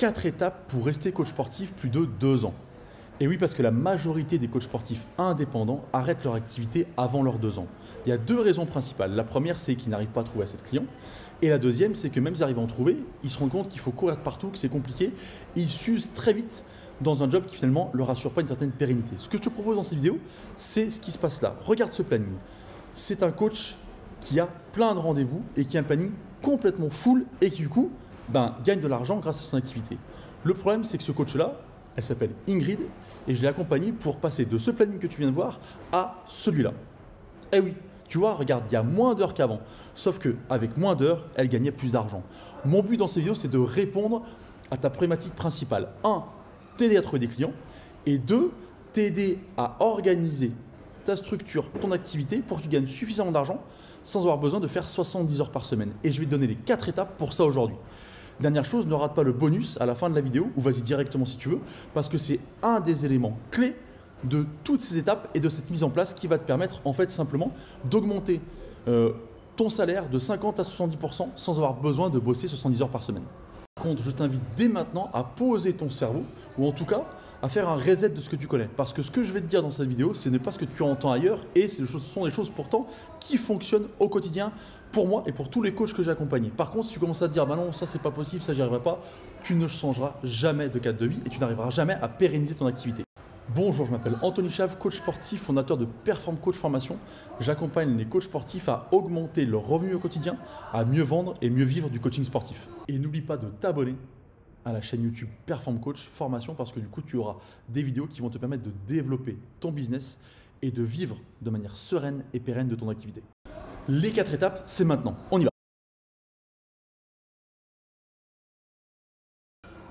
4 étapes pour rester coach sportif plus de 2 ans. Et oui, parce que la majorité des coachs sportifs indépendants arrêtent leur activité avant leurs 2 ans. Il y a 2 raisons principales. La première, c'est qu'ils n'arrivent pas à trouver assez de clients. Et la deuxième, c'est que même s'ils arrivent à en trouver, ils se rendent compte qu'il faut courir de partout, que c'est compliqué. Ils s'usent très vite dans un job qui finalement ne leur assure pas une certaine pérennité. Ce que je te propose dans cette vidéo, c'est ce qui se passe là. Regarde ce planning. C'est un coach qui a plein de rendez-vous et qui a un planning complètement full et qui du coup gagne de l'argent grâce à son activité. Le problème, c'est que ce coach-là, elle s'appelle Ingrid et je l'ai accompagnée pour passer de ce planning que tu viens de voir à celui-là. Eh oui, tu vois, regarde, il y a moins d'heures qu'avant. Sauf qu'avec moins d'heures, elle gagnait plus d'argent. Mon but dans cette vidéo, c'est de répondre à ta problématique principale. 1, t'aider à trouver des clients. Et 2, t'aider à organiser ta structure, ton activité pour que tu gagnes suffisamment d'argent sans avoir besoin de faire 70 heures par semaine. Et je vais te donner les 4 étapes pour ça aujourd'hui. Dernière chose, ne rate pas le bonus à la fin de la vidéo, ou vas-y directement si tu veux, parce que c'est un des éléments clés de toutes ces étapes et de cette mise en place qui va te permettre en fait simplement d'augmenter ton salaire de 50 à 70% sans avoir besoin de bosser 70 heures par semaine. Par contre, je t'invite dès maintenant à poser ton cerveau, ou en tout cas à faire un reset de ce que tu connais. Parce que ce que je vais te dire dans cette vidéo, ce n'est pas ce que tu entends ailleurs et ce sont des choses pourtant qui fonctionnent au quotidien pour moi et pour tous les coachs que j'ai accompagnés. Par contre, si tu commences à te dire bah non, ça c'est pas possible, ça j'y arriverai pas, tu ne changeras jamais de cadre de vie et tu n'arriveras jamais à pérenniser ton activité. Bonjour, je m'appelle Anthony Chave, coach sportif, fondateur de Perform Coach Formation. J'accompagne les coachs sportifs à augmenter leur revenu au quotidien, à mieux vendre et mieux vivre du coaching sportif. Et n'oublie pas de t'abonner à la chaîne YouTube Perform Coach Formation parce que du coup, tu auras des vidéos qui vont te permettre de développer ton business et de vivre de manière sereine et pérenne de ton activité. Les 4 étapes, c'est maintenant. On y va.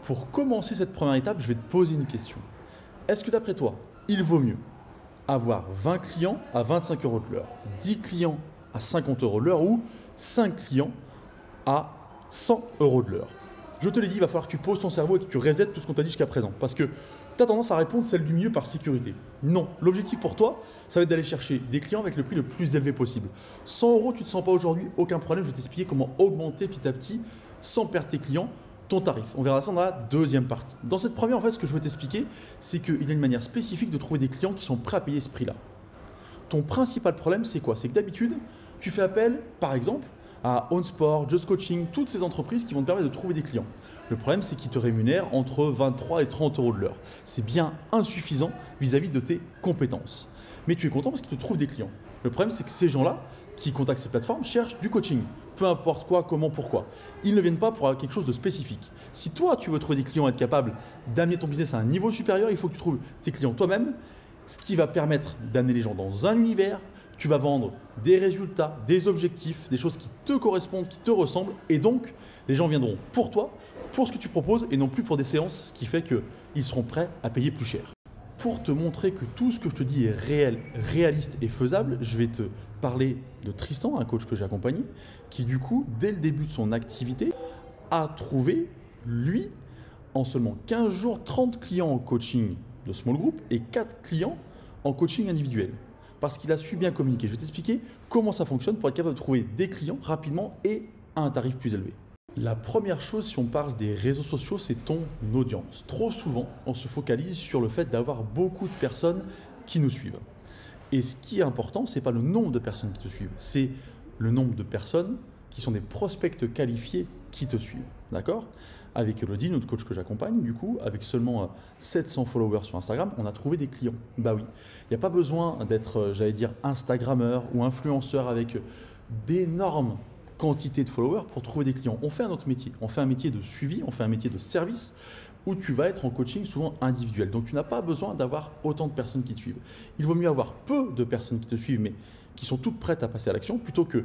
Pour commencer cette première étape, je vais te poser une question. Est-ce que d'après toi, il vaut mieux avoir 20 clients à 25 € de l'heure, 10 clients à 50 € de l'heure ou 5 clients à 100 € de l'heure? Je te l'ai dit, il va falloir que tu poses ton cerveau et que tu resettes tout ce qu'on t'a dit jusqu'à présent. Parce que tu as tendance à répondre celle du milieu par sécurité. Non, l'objectif pour toi, ça va être d'aller chercher des clients avec le prix le plus élevé possible. 100 €, tu ne te sens pas aujourd'hui, aucun problème, je vais t'expliquer comment augmenter petit à petit, sans perdre tes clients, ton tarif. On verra ça dans la deuxième partie. Dans cette première, en fait, ce que je veux t'expliquer, c'est qu'il y a une manière spécifique de trouver des clients qui sont prêts à payer ce prix-là. Ton principal problème, c'est quoi? C'est que d'habitude, tu fais appel, par exemple, à OnSport, Just Coaching, toutes ces entreprises qui vont te permettre de trouver des clients. Le problème, c'est qu'ils te rémunèrent entre 23 et 30 € de l'heure. C'est bien insuffisant vis-à-vis de tes compétences. Mais tu es content parce qu'ils te trouvent des clients. Le problème, c'est que ces gens-là qui contactent ces plateformes cherchent du coaching. Peu importe quoi, comment, pourquoi. Ils ne viennent pas pour quelque chose de spécifique. Si toi, tu veux trouver des clients et être capable d'amener ton business à un niveau supérieur, il faut que tu trouves tes clients toi-même, ce qui va permettre d'amener les gens dans un univers. Tu vas vendre des résultats, des objectifs, des choses qui te correspondent, qui te ressemblent. Et donc, les gens viendront pour toi, pour ce que tu proposes et non plus pour des séances, ce qui fait qu'ils seront prêts à payer plus cher. Pour te montrer que tout ce que je te dis est réel, réaliste et faisable, je vais te parler de Tristan, un coach que j'ai accompagné, qui du coup, dès le début de son activité, a trouvé, lui, en seulement 15 jours, 30 clients en coaching de small group et 4 clients en coaching individuel. Parce qu'il a su bien communiquer. Je vais t'expliquer comment ça fonctionne pour être capable de trouver des clients rapidement et à un tarif plus élevé. La première chose, si on parle des réseaux sociaux, c'est ton audience. Trop souvent, on se focalise sur le fait d'avoir beaucoup de personnes qui nous suivent. Et ce qui est important, ce n'est pas le nombre de personnes qui te suivent, c'est le nombre de personnes qui sont des prospects qualifiés qui te suivent. D'accord? Avec Elodie, notre coach que j'accompagne, du coup, avec seulement 700 followers sur Instagram, on a trouvé des clients. Bah oui, il n'y a pas besoin d'être, j'allais dire, Instagrammeur ou influenceur avec d'énormes quantités de followers pour trouver des clients. On fait un autre métier, on fait un métier de suivi, on fait un métier de service où tu vas être en coaching souvent individuel. Donc tu n'as pas besoin d'avoir autant de personnes qui te suivent. Il vaut mieux avoir peu de personnes qui te suivent, mais qui sont toutes prêtes à passer à l'action, plutôt que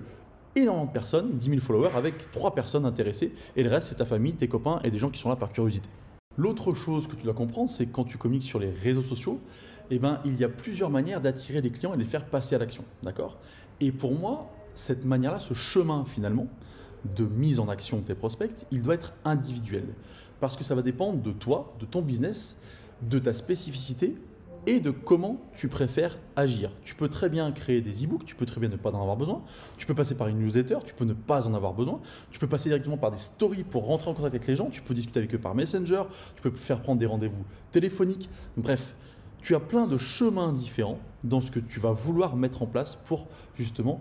énormément de personnes, 10 000 followers, avec 3 personnes intéressées, et le reste, c'est ta famille, tes copains et des gens qui sont là par curiosité. L'autre chose que tu dois comprendre, c'est que quand tu communiques sur les réseaux sociaux, il y a plusieurs manières d'attirer les clients et de les faire passer à l'action. D'accord? Et pour moi, cette manière-là, ce chemin finalement de mise en action de tes prospects, il doit être individuel. Parce que ça va dépendre de toi, de ton business, de ta spécificité et de comment tu préfères agir. Tu peux très bien créer des e-books, tu peux très bien ne pas en avoir besoin, tu peux passer par une newsletter, tu peux ne pas en avoir besoin, tu peux passer directement par des stories pour rentrer en contact avec les gens, tu peux discuter avec eux par Messenger, tu peux faire prendre des rendez-vous téléphoniques, bref, tu as plein de chemins différents dans ce que tu vas vouloir mettre en place pour justement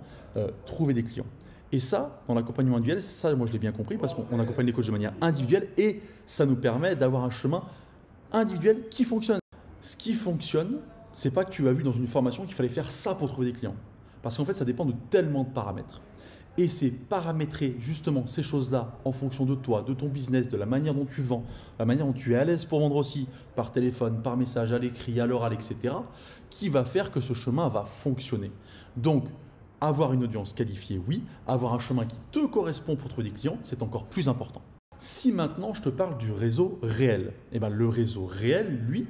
trouver des clients. Et ça, dans l'accompagnement individuel, ça moi je l'ai bien compris parce qu'on accompagne les coachs de manière individuelle et ça nous permet d'avoir un chemin individuel qui fonctionne. Ce qui fonctionne, c'est pas que tu as vu dans une formation qu'il fallait faire ça pour trouver des clients. Parce qu'en fait, ça dépend de tellement de paramètres. Et c'est paramétrer justement ces choses-là en fonction de toi, de ton business, de la manière dont tu vends, la manière dont tu es à l'aise pour vendre aussi, par téléphone, par message, à l'écrit, à l'oral, etc., qui va faire que ce chemin va fonctionner. Donc, avoir une audience qualifiée, oui. Avoir un chemin qui te correspond pour trouver des clients, c'est encore plus important. Si maintenant je te parle du réseau réel, eh ben, le réseau réel, lui,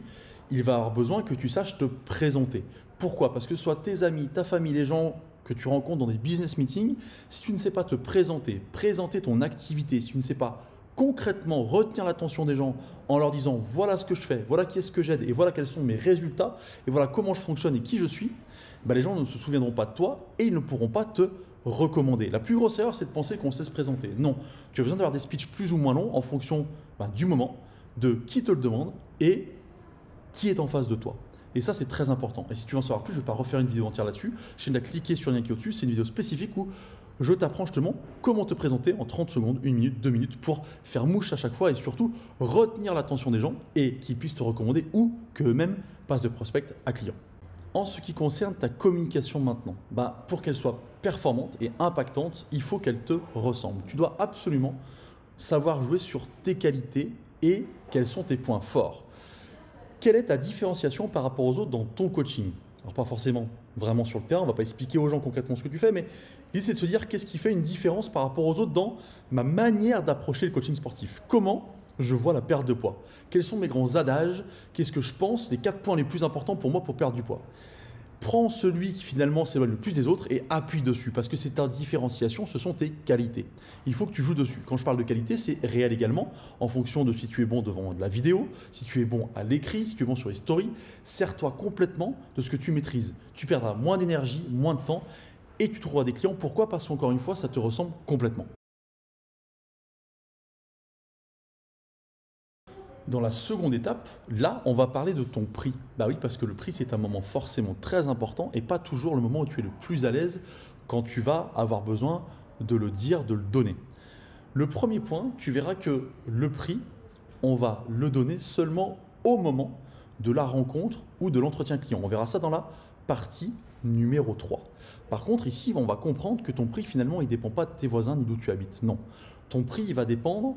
il va avoir besoin que tu saches te présenter. Pourquoi? Parce que ce soit tes amis, ta famille, les gens que tu rencontres dans des business meetings, si tu ne sais pas te présenter, présenter ton activité, si tu ne sais pas concrètement retenir l'attention des gens en leur disant voilà ce que je fais, voilà qui est-ce que j'aide et voilà quels sont mes résultats et voilà comment je fonctionne et qui je suis, ben les gens ne se souviendront pas de toi et ils ne pourront pas te recommander. La plus grosse erreur, c'est de penser qu'on sait se présenter. Non, tu as besoin d'avoir des speeches plus ou moins longs en fonction du moment, de qui te le demande et qui est en face de toi. Et ça, c'est très important. Et si tu veux en savoir plus, je ne vais pas refaire une vidéo entière là-dessus. Je viens de cliquer sur le lien qui est au-dessus. C'est une vidéo spécifique où je t'apprends justement comment te présenter en 30 secondes, 1 minute, 2 minutes pour faire mouche à chaque fois et surtout retenir l'attention des gens et qu'ils puissent te recommander ou qu'eux-mêmes passent de prospect à client. En ce qui concerne ta communication maintenant, pour qu'elle soit performante et impactante, il faut qu'elle te ressemble. Tu dois absolument savoir jouer sur tes qualités et quels sont tes points forts. Quelle est ta différenciation par rapport aux autres dans ton coaching? Alors pas forcément vraiment sur le terrain, on ne va pas expliquer aux gens concrètement ce que tu fais, mais l'idée c'est de se dire qu'est-ce qui fait une différence par rapport aux autres dans ma manière d'approcher le coaching sportif. Comment je vois la perte de poids? Quels sont mes grands adages? Qu'est-ce que je pense? Les 4 points les plus importants pour moi pour perdre du poids. Prends celui qui finalement s'éloigne le plus des autres et appuie dessus parce que c'est ta différenciation, ce sont tes qualités. Il faut que tu joues dessus. Quand je parle de qualité, c'est réel également en fonction de si tu es bon devant de la vidéo, si tu es bon à l'écrit, si tu es bon sur les stories. Sers-toi complètement de ce que tu maîtrises. Tu perdras moins d'énergie, moins de temps et tu trouveras des clients. Pourquoi? Parce qu'encore une fois, ça te ressemble complètement. Dans la seconde étape, là, on va parler de ton prix. Bah oui, parce que le prix, c'est un moment forcément très important et pas toujours le moment où tu es le plus à l'aise quand tu vas avoir besoin de le dire, de le donner. Le premier point, tu verras que le prix, on va le donner seulement au moment de la rencontre ou de l'entretien client. On verra ça dans la partie numéro 3. Par contre, ici, on va comprendre que ton prix, finalement, il ne dépend pas de tes voisins ni d'où tu habites. Non, ton prix, il va dépendre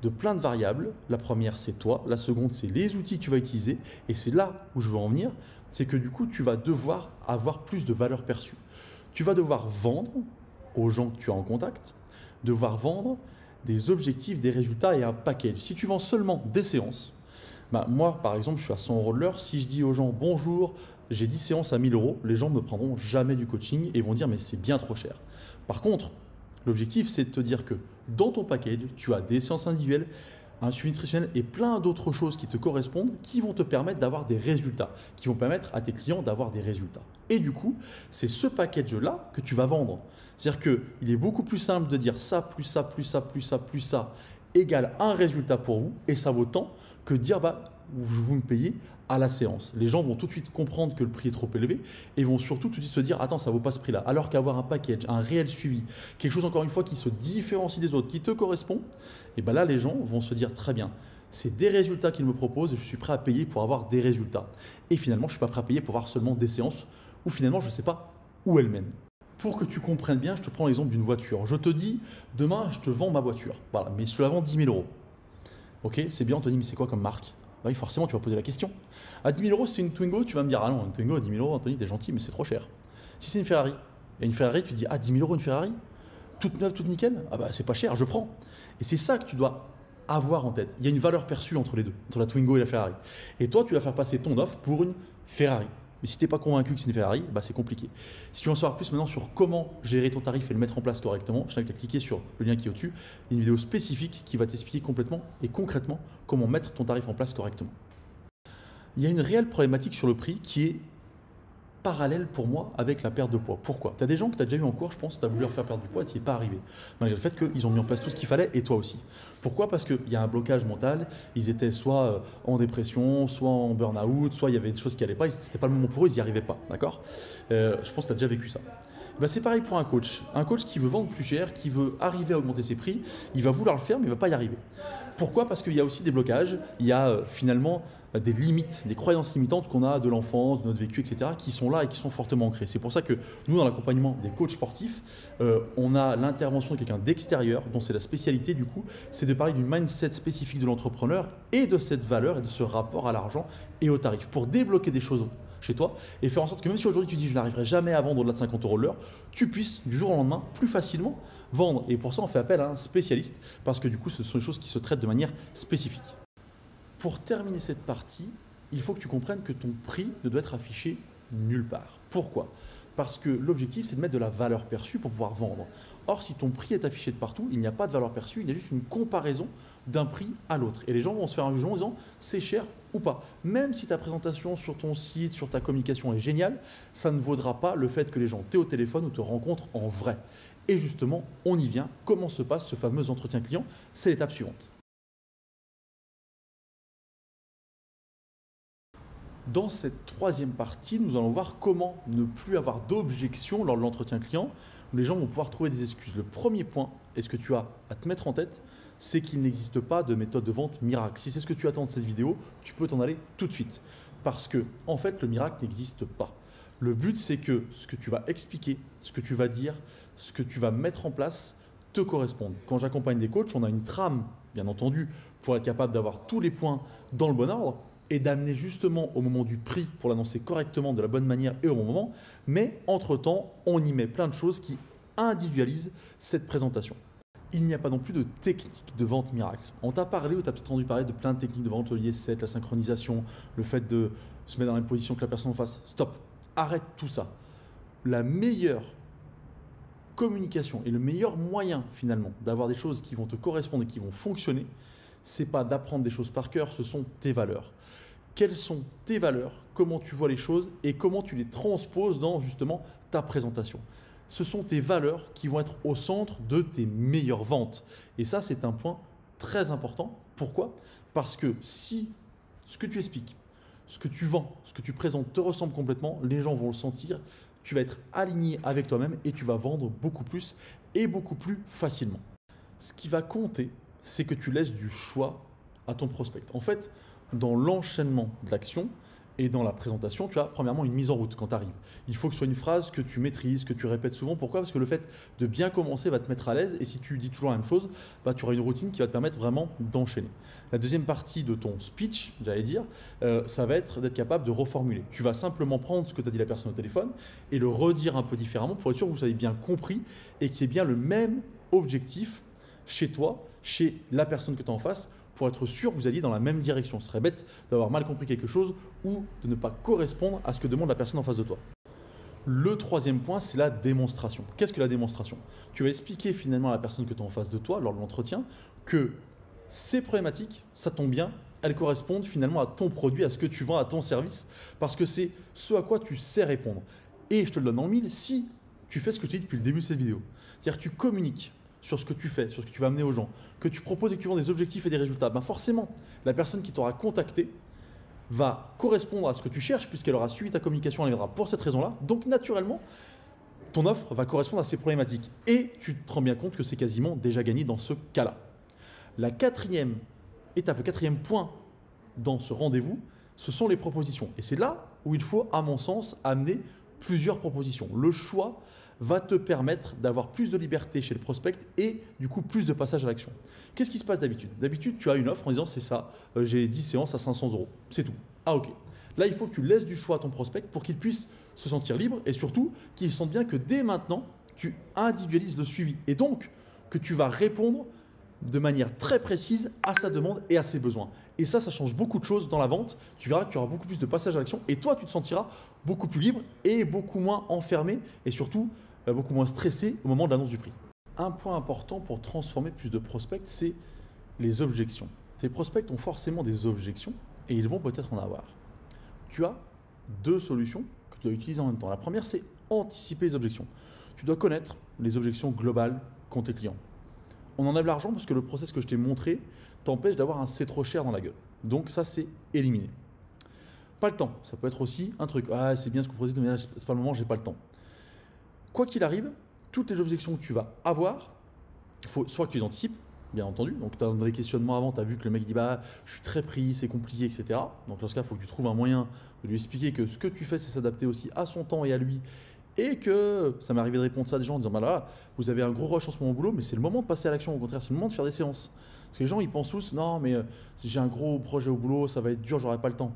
de plein de variables. La première, c'est toi. La seconde, c'est les outils que tu vas utiliser. Et c'est là où je veux en venir. C'est que du coup, tu vas devoir avoir plus de valeur perçue. Tu vas devoir vendre aux gens que tu as en contact, devoir vendre des objectifs, des résultats et un package. Si tu vends seulement des séances, moi, par exemple, je suis à 100 € de l'heure. Si je dis aux gens « Bonjour, j'ai 10 séances à 1 000 €, les gens ne me prendront jamais du coaching et vont dire « Mais c'est bien trop cher ». Par contre, l'objectif, c'est de te dire que dans ton package, tu as des séances individuelles, un suivi nutritionnel et plein d'autres choses qui te correspondent, qui vont te permettre d'avoir des résultats, qui vont permettre à tes clients d'avoir des résultats. Et du coup, c'est ce package-là que tu vas vendre. C'est-à-dire qu'il est beaucoup plus simple de dire ça, plus ça, plus ça, plus ça, plus ça, égale un résultat pour vous, et ça vaut tant que de dire vous me payez à la séance. Les gens vont tout de suite comprendre que le prix est trop élevé et vont surtout tout de suite se dire attends, ça ne vaut pas ce prix-là. Alors qu'avoir un package, un réel suivi, quelque chose encore une fois qui se différencie des autres, qui te correspond, et là les gens vont se dire très bien, c'est des résultats qu'ils me proposent et je suis prêt à payer pour avoir des résultats. Et finalement, je ne suis pas prêt à payer pour avoir seulement des séances où finalement je ne sais pas où elles mènent. Pour que tu comprennes bien, je te prends l'exemple d'une voiture. Je te dis, demain, je te vends ma voiture. Voilà, mais je te la vends 10 000 €. Ok, c'est bien, Anthony, mais c'est quoi comme marque? Oui, forcément, tu vas poser la question. À 10 000 €, c'est une Twingo, tu vas me dire, ah non, une Twingo à 10 000 €, Anthony, t'es gentil, mais c'est trop cher. Si c'est une Ferrari, et une Ferrari, tu te dis, ah, 10 000 € une Ferrari? Toute neuve, toute nickel? Ah c'est pas cher, je prends. Et c'est ça que tu dois avoir en tête. Il y a une valeur perçue entre les deux, entre la Twingo et la Ferrari. Et toi, tu vas faire passer ton offre pour une Ferrari. Mais si tu n'es pas convaincu que c'est une Ferrari, c'est compliqué. Si tu veux en savoir plus maintenant sur comment gérer ton tarif et le mettre en place correctement, je t'invite à cliquer sur le lien qui est au-dessus. Il y a une vidéo spécifique qui va t'expliquer complètement et concrètement comment mettre ton tarif en place correctement. Il y a une réelle problématique sur le prix qui est parallèle pour moi avec la perte de poids. Pourquoi? Tu as des gens que tu as déjà eu en cours, je pense, tu as voulu leur faire perdre du poids et tu n'y es pas arrivé. Malgré le fait qu'ils ont mis en place tout ce qu'il fallait et toi aussi. Pourquoi? Parce qu'il y a un blocage mental, ils étaient soit en dépression, soit en burn-out, soit il y avait des choses qui n'allaient pas, c'était pas le moment pour eux, ils n'y arrivaient pas. D'accord? Je pense que tu as déjà vécu ça. Ben c'est pareil pour un coach. Un coach qui veut vendre plus cher, qui veut arriver à augmenter ses prix, il va vouloir le faire mais il ne va pas y arriver. Pourquoi? Parce qu'il y a aussi des blocages, il y a finalement des limites, des croyances limitantes qu'on a de l'enfance, de notre vécu, etc., qui sont là et qui sont fortement ancrées. C'est pour ça que nous, dans l'accompagnement des coachs sportifs, on a l'intervention de quelqu'un d'extérieur, dont c'est la spécialité du coup, c'est de parler d'une mindset spécifique de l'entrepreneur et de cette valeur et de ce rapport à l'argent et au tarif pour débloquer des choses chez toi et faire en sorte que même si aujourd'hui tu dis je n'arriverai jamais à vendre au-delà de 50 € l'heure, tu puisses du jour au lendemain plus facilement vendre. Et pour ça, on fait appel à un spécialiste parce que du coup, ce sont des choses qui se traitent de manière spécifique. Pour terminer cette partie, il faut que tu comprennes que ton prix ne doit être affiché nulle part. Pourquoi? Parce que l'objectif, c'est de mettre de la valeur perçue pour pouvoir vendre. Or, si ton prix est affiché de partout, il n'y a pas de valeur perçue, il y a juste une comparaison d'un prix à l'autre. Et les gens vont se faire un jugement en disant c'est cher ou pas. Même si ta présentation sur ton site, sur ta communication est géniale, ça ne vaudra pas le fait que les gens t'aient au téléphone ou te rencontrent en vrai. Et justement, on y vient. Comment se passe ce fameux entretien client? C'est l'étape suivante. Dans cette troisième partie, nous allons voir comment ne plus avoir d'objection lors de l'entretien client, où les gens vont pouvoir trouver des excuses. Le premier point, et ce que tu as à te mettre en tête, c'est qu'il n'existe pas de méthode de vente miracle. Si c'est ce que tu attends de cette vidéo, tu peux t'en aller tout de suite. Parce que, en fait, le miracle n'existe pas. Le but, c'est que ce que tu vas expliquer, ce que tu vas dire, ce que tu vas mettre en place te corresponde. Quand j'accompagne des coachs, on a une trame, bien entendu, pour être capable d'avoir tous les points dans le bon ordre et d'amener justement au moment du prix pour l'annoncer correctement, de la bonne manière et au bon moment. Mais entre-temps, on y met plein de choses qui individualisent cette présentation. Il n'y a pas non plus de technique de vente miracle. On t'a parlé ou tu as peut-être entendu parler de plein de techniques de vente, le lié 7, la synchronisation, le fait de se mettre dans la même position que la personne en face. Stop, arrête tout ça. La meilleure communication et le meilleur moyen finalement d'avoir des choses qui vont te correspondre et qui vont fonctionner, c'est pas d'apprendre des choses par cœur, ce sont tes valeurs. Quelles sont tes valeurs, comment tu vois les choses et comment tu les transposes dans justement ta présentation. Ce sont tes valeurs qui vont être au centre de tes meilleures ventes. Et ça, c'est un point très important. Pourquoi? Parce que si ce que tu expliques, ce que tu vends, ce que tu présentes te ressemble complètement, les gens vont le sentir, tu vas être aligné avec toi-même et tu vas vendre beaucoup plus et beaucoup plus facilement. Ce qui va compter, c'est que tu laisses du choix à ton prospect. En fait, dans l'enchaînement de l'action et dans la présentation, tu as premièrement une mise en route quand tu arrives. Il faut que ce soit une phrase que tu maîtrises, que tu répètes souvent. Pourquoi? Parce que le fait de bien commencer va te mettre à l'aise et si tu dis toujours la même chose, bah, tu auras une routine qui va te permettre vraiment d'enchaîner. La deuxième partie de ton speech, j'allais dire, ça va être d'être capable de reformuler. Tu vas simplement prendre ce que t'a dit la personne au téléphone et le redire un peu différemment pour être sûr que vous avez bien compris et qu'il y ait bien le même objectif chez toi, chez la personne que tu as en face, pour être sûr que vous alliez dans la même direction. Ce serait bête d'avoir mal compris quelque chose ou de ne pas correspondre à ce que demande la personne en face de toi. Le troisième point, c'est la démonstration. Qu'est-ce que la démonstration? Tu vas expliquer finalement à la personne que tu as en face de toi lors de l'entretien que ces problématiques, ça tombe bien, elles correspondent finalement à ton produit, à ce que tu vends, à ton service, parce que c'est ce à quoi tu sais répondre. Et je te le donne dans le mille, si tu fais ce que je t'ai dit depuis le début de cette vidéo, c'est-à-dire que tu communiques sur ce que tu fais, sur ce que tu vas amener aux gens, que tu proposes et que tu vends des objectifs et des résultats, ben forcément, la personne qui t'aura contacté va correspondre à ce que tu cherches puisqu'elle aura suivi ta communication, elle viendra pour cette raison-là. Donc naturellement, ton offre va correspondre à ces problématiques. Et tu te rends bien compte que c'est quasiment déjà gagné dans ce cas-là. La quatrième étape, le quatrième point dans ce rendez-vous, ce sont les propositions. Et c'est là où il faut, à mon sens, amener plusieurs propositions. Le choix va te permettre d'avoir plus de liberté chez le prospect et du coup plus de passage à l'action. Qu'est-ce qui se passe d'habitude? D'habitude, tu as une offre en disant c'est ça, j'ai 10 séances à 500 €. C'est tout. Ah ok. Là, il faut que tu laisses du choix à ton prospect pour qu'il puisse se sentir libre et surtout qu'il sente bien que dès maintenant, tu individualises le suivi et donc que tu vas répondre de manière très précise à sa demande et à ses besoins. Et ça change beaucoup de choses dans la vente. Tu verras que tu auras beaucoup plus de passage à l'action et toi, tu te sentiras beaucoup plus libre et beaucoup moins enfermé et surtout beaucoup moins stressé au moment de l'annonce du prix. Un point important pour transformer plus de prospects, c'est les objections. Tes prospects ont forcément des objections et ils vont peut-être en avoir. tu as deux solutions que tu dois utiliser en même temps. La première, c'est anticiper les objections. Tu dois connaître les objections globales qu'ont tes clients. On enlève l'argent parce que le process que je t'ai montré t'empêche d'avoir un c'est trop cher dans la gueule. Donc ça, c'est éliminé. Pas le temps, ça peut être aussi un truc. Ah, c'est bien ce que vous proposez, mais là, c'est pas le moment, j'ai pas le temps. Quoi qu'il arrive, toutes les objections que tu vas avoir, il faut soit que tu les anticipes, bien entendu. Donc, dans les questionnements avant, tu as vu que le mec dit bah, je suis très pris, c'est compliqué, etc. Donc, dans ce cas, il faut que tu trouves un moyen de lui expliquer que ce que tu fais, c'est s'adapter aussi à son temps et à lui. Et que ça m'est arrivé de répondre ça à des gens en disant bah là, vous avez un gros rush en ce moment au boulot, mais c'est le moment de passer à l'action. Au contraire, c'est le moment de faire des séances. Parce que les gens, ils pensent tous non, mais si j'ai un gros projet au boulot, ça va être dur, j'aurai pas le temps.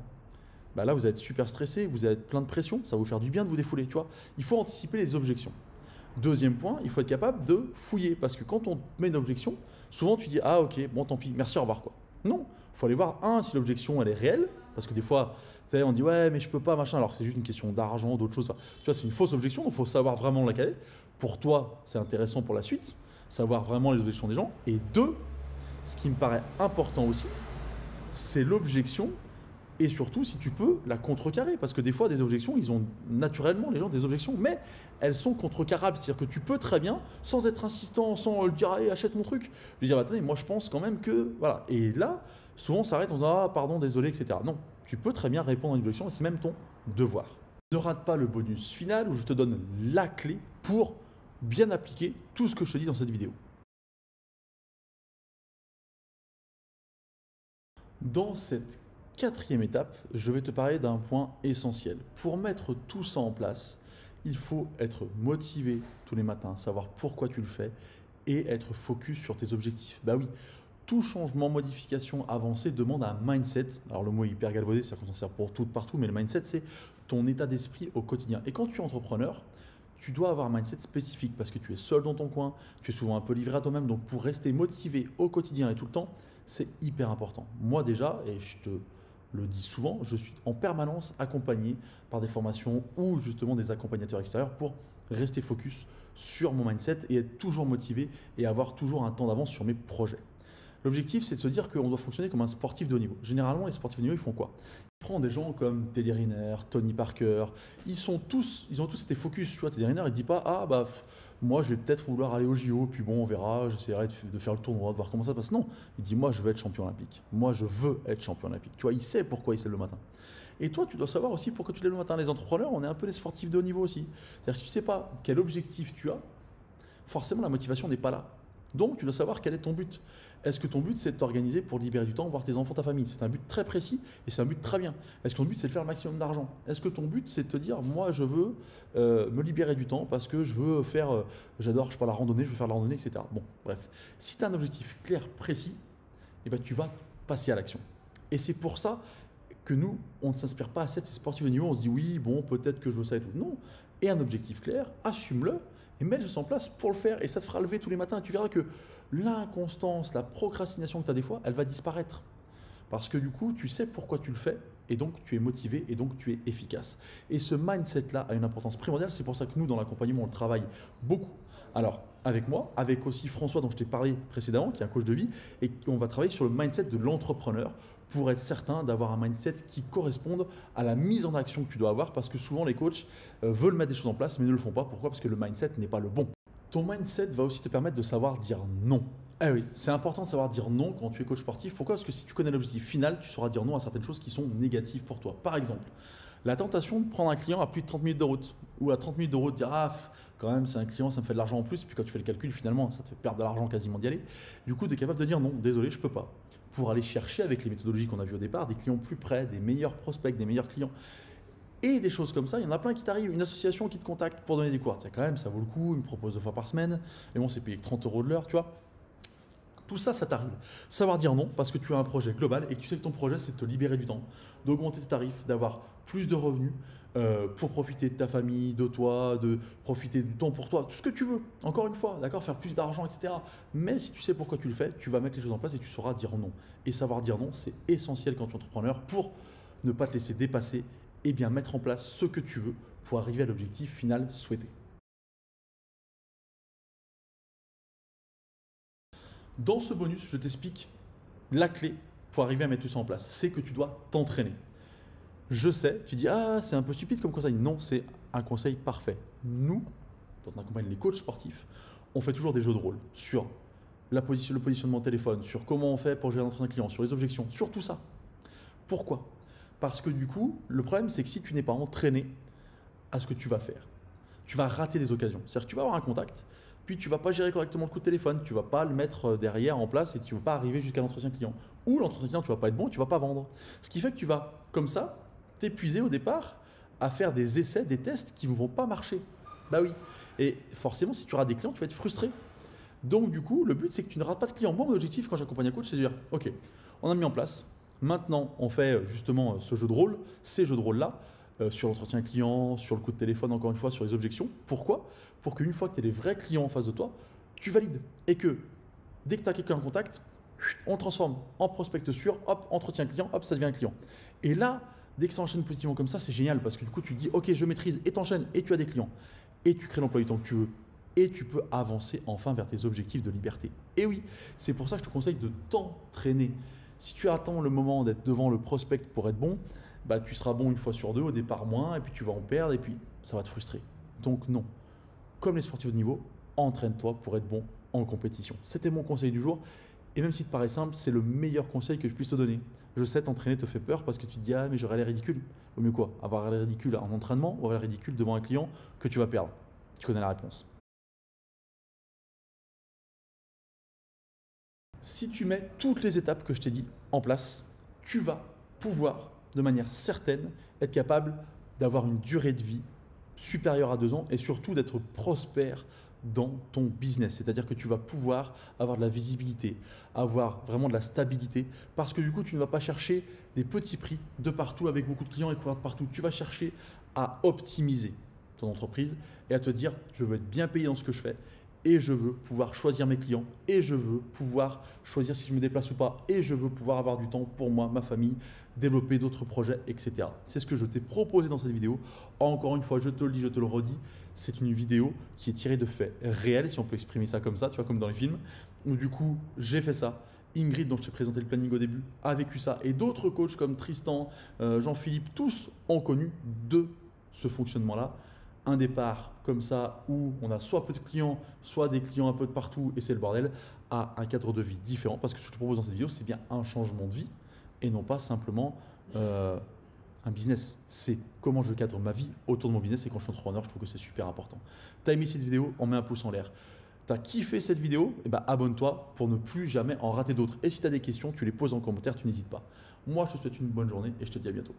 Bah là, vous allez être super stressé, vous allez être plein de pression, ça va vous faire du bien de vous défouler, tu vois. Il faut anticiper les objections. Deuxième point, il faut être capable de fouiller. Parce que quand on met une objection, souvent tu dis ah ok, bon tant pis, merci, au revoir quoi. Non, il faut aller voir si l'objection elle est réelle. Parce que des fois, tu sais, on dit ouais mais je peux pas, machin, alors que c'est juste une question d'argent, d'autres choses. Enfin, tu vois, c'est une fausse objection, donc il faut savoir vraiment laquelle est. Pour toi, c'est intéressant pour la suite, savoir vraiment les objections des gens. Et deux, ce qui me paraît important aussi, c'est l'objection. Et surtout, si tu peux, la contrecarrer. Parce que des fois, des objections, ils ont naturellement, les gens, des objections, mais elles sont contrecarables. C'est-à-dire que tu peux très bien, sans être insistant, sans lui dire, allez, achète mon truc, lui dire, attendez, moi je pense quand même que. Voilà. Et là, souvent, ça arrête en disant, ah, pardon, désolé, etc. Non, tu peux très bien répondre à une objection et c'est même ton devoir. Ne rate pas le bonus final où je te donne la clé pour bien appliquer tout ce que je te dis dans cette vidéo. Dans cette quatrième étape, je vais te parler d'un point essentiel. Pour mettre tout ça en place, il faut être motivé tous les matins, savoir pourquoi tu le fais et être focus sur tes objectifs. Bah oui, tout changement, modification avancée demande un mindset. Alors le mot est hyper galvaudé, c'est-à-dire qu'on s'en sert pour tout, partout, mais le mindset, c'est ton état d'esprit au quotidien. Et quand tu es entrepreneur, tu dois avoir un mindset spécifique parce que tu es seul dans ton coin, tu es souvent un peu livré à toi-même, donc pour rester motivé au quotidien et tout le temps, c'est hyper important. Moi déjà, et je te le dis souvent, je suis en permanence accompagné par des formations ou justement des accompagnateurs extérieurs pour rester focus sur mon mindset et être toujours motivé et avoir toujours un temps d'avance sur mes projets. L'objectif, c'est de se dire qu'on doit fonctionner comme un sportif de haut niveau. Généralement, les sportifs de haut niveau, ils font quoi? Ils prennent des gens comme Teddy Riner, Tony Parker. Ils ont tous été focus. Tu vois, Teddy Riner, il ne dit pas ah bah moi je vais peut-être vouloir aller au JO, puis bon on verra, j'essaierai de faire le tournoi, de voir comment ça passe. Non, il dit moi je veux être champion olympique. Moi je veux être champion olympique. Tu vois, il sait pourquoi il se lève le matin. Et toi, tu dois savoir aussi pourquoi tu te lèves le matin. Les entrepreneurs, on est un peu des sportifs de haut niveau aussi. C'est-à-dire si tu ne sais pas quel objectif tu as, forcément la motivation n'est pas là. Donc, tu dois savoir quel est ton but. Est-ce que ton but, c'est de t'organiser pour libérer du temps, voir tes enfants, ta famille? C'est un but très précis et c'est un but très bien. Est-ce que ton but, c'est de faire le maximum d'argent? Est-ce que ton but, c'est de te dire, moi, je veux me libérer du temps parce que je veux faire, j'adore, je sais pas, la randonnée, je veux faire la randonnée, etc. Bon, bref. Si tu as un objectif clair, précis, eh ben, tu vas passer à l'action. Et c'est pour ça que nous, on ne s'inspire pas assez de ces sportifs de niveau. On se dit, oui, bon, peut-être que je veux ça et tout. Non. Et un objectif clair, assume-le et mets le en place pour le faire. Et ça te fera lever tous les matins. Et tu verras que l'inconstance, la procrastination que tu as des fois, elle va disparaître. Parce que du coup, tu sais pourquoi tu le fais. Et donc, tu es motivé et donc tu es efficace. Et ce mindset-là a une importance primordiale. C'est pour ça que nous, dans l'accompagnement, on le travaille beaucoup. Alors, avec moi, avec aussi François, dont je t'ai parlé précédemment, qui est un coach de vie, et on va travailler sur le mindset de l'entrepreneur pour être certain d'avoir un mindset qui corresponde à la mise en action que tu dois avoir. Parce que souvent, les coachs veulent mettre des choses en place, mais ne le font pas. Pourquoi? Parce que le mindset n'est pas le bon. Ton mindset va aussi te permettre de savoir dire non. Eh oui, c'est important de savoir dire non quand tu es coach sportif. Pourquoi? Parce que si tu connais l'objectif final, tu sauras dire non à certaines choses qui sont négatives pour toi. Par exemple, la tentation de prendre un client à plus de 30 minutes de route ou à 30 minutes de route, dire ah, quand même, c'est un client, ça me fait de l'argent en plus. Et puis quand tu fais le calcul, finalement, ça te fait perdre de l'argent quasiment d'y aller. Du coup, tu es capable de dire non, désolé, je peux pas. Pour aller chercher avec les méthodologies qu'on a vues au départ, des clients plus près, des meilleurs prospects, des meilleurs clients. Et des choses comme ça, il y en a plein qui t'arrivent. Une association qui te contacte pour donner des cours. Tiens, quand même, ça vaut le coup, ils me proposent 2 fois par semaine. Mais bon, c'est payé 30 € de l'heure, tu vois. Tout ça, ça t'arrive. Savoir dire non parce que tu as un projet global et que tu sais que ton projet, c'est de te libérer du temps, d'augmenter tes tarifs, d'avoir plus de revenus pour profiter de ta famille, de toi, de profiter du temps pour toi, tout ce que tu veux. Encore une fois, d'accord, faire plus d'argent, etc. Mais si tu sais pourquoi tu le fais, tu vas mettre les choses en place et tu sauras dire non. Et savoir dire non, c'est essentiel quand tu es entrepreneur pour ne pas te laisser dépasser et bien mettre en place ce que tu veux pour arriver à l'objectif final souhaité. Dans ce bonus, je t'explique la clé pour arriver à mettre tout ça en place. C'est que tu dois t'entraîner. Je sais, tu dis, ah, c'est un peu stupide comme conseil. Non, c'est un conseil parfait. Nous, quand on accompagne les coachs sportifs, on fait toujours des jeux de rôle sur le positionnement de téléphone, sur comment on fait pour gérer notre client, sur les objections, sur tout ça. Pourquoi? Parce que du coup, le problème, c'est que si tu n'es pas entraîné à ce que tu vas faire, tu vas rater des occasions. C'est-à-dire que tu vas avoir un contact, puis tu ne vas pas gérer correctement le coup de téléphone, tu ne vas pas le mettre derrière en place et tu ne vas pas arriver jusqu'à l'entretien client. Ou l'entretien client, tu ne vas pas être bon, tu ne vas pas vendre. Ce qui fait que tu vas, comme ça, t'épuiser au départ à faire des essais, des tests qui ne vont pas marcher. Bah oui. Et forcément, si tu rates des clients, tu vas être frustré. Donc du coup, le but, c'est que tu ne rates pas de clients. Moi, mon objectif quand j'accompagne un coach, c'est de dire, ok, on a mis en place, maintenant on fait justement ce jeu de rôle, ces jeux de rôle-là, sur l'entretien client, sur le coup de téléphone, encore une fois, sur les objections. Pourquoi? Pour qu'une fois que tu as les vrais clients en face de toi, tu valides. Et que dès que tu as quelqu'un en contact, on transforme en prospect sûr, hop, entretien client, hop, ça devient un client. Et là, dès que ça enchaîne positivement comme ça, c'est génial parce que du coup, tu te dis, ok, je maîtrise et t'enchaînes et tu as des clients. Et tu crées l'emploi du temps que tu veux. Et tu peux avancer enfin vers tes objectifs de liberté. Et oui, c'est pour ça que je te conseille de t'entraîner. Si tu attends le moment d'être devant le prospect pour être bon, bah, tu seras bon une fois sur deux, au départ moins, et puis tu vas en perdre, et puis ça va te frustrer. Donc non, comme les sportifs de niveau, entraîne-toi pour être bon en compétition. C'était mon conseil du jour. Et même si te paraît simple, c'est le meilleur conseil que je puisse te donner. Je sais, t'entraîner te fait peur parce que tu te dis, ah mais j'aurais l'air ridicule. Au mieux quoi? Avoir l'air ridicule en entraînement ou avoir l'air ridicule devant un client que tu vas perdre? Tu connais la réponse. Si tu mets toutes les étapes que je t'ai dit en place, tu vas pouvoir, de manière certaine, être capable d'avoir une durée de vie supérieure à 2 ans et surtout d'être prospère dans ton business. C'est-à-dire que tu vas pouvoir avoir de la visibilité, avoir vraiment de la stabilité parce que du coup, tu ne vas pas chercher des petits prix de partout avec beaucoup de clients et courir de partout. Tu vas chercher à optimiser ton entreprise et à te dire, je veux être bien payé dans ce que je fais et je veux pouvoir choisir mes clients et je veux pouvoir choisir si je me déplace ou pas et je veux pouvoir avoir du temps pour moi, ma famille, développer d'autres projets, etc. C'est ce que je t'ai proposé dans cette vidéo. Encore une fois, je te le dis, je te le redis, c'est une vidéo qui est tirée de faits réels, si on peut exprimer ça comme ça, tu vois, comme dans les films, où du coup, j'ai fait ça. Ingrid, dont je t'ai présenté le planning au début, a vécu ça. Et d'autres coachs comme Tristan, Jean-Philippe, tous ont connu de ce fonctionnement-là. Un départ comme ça où on a soit peu de clients, soit des clients un peu de partout et c'est le bordel, à un cadre de vie différent. Parce que ce que je te propose dans cette vidéo, c'est bien un changement de vie et non pas simplement un business. C'est comment je cadre ma vie autour de mon business et quand je suis entrepreneur, je trouve que c'est super important. Tu as aimé cette vidéo? On met un pouce en l'air. Tu as kiffé cette vidéo? Eh ben, abonne-toi pour ne plus jamais en rater d'autres. Et si tu as des questions, tu les poses en commentaire, tu n'hésites pas. Moi, je te souhaite une bonne journée et je te dis à bientôt.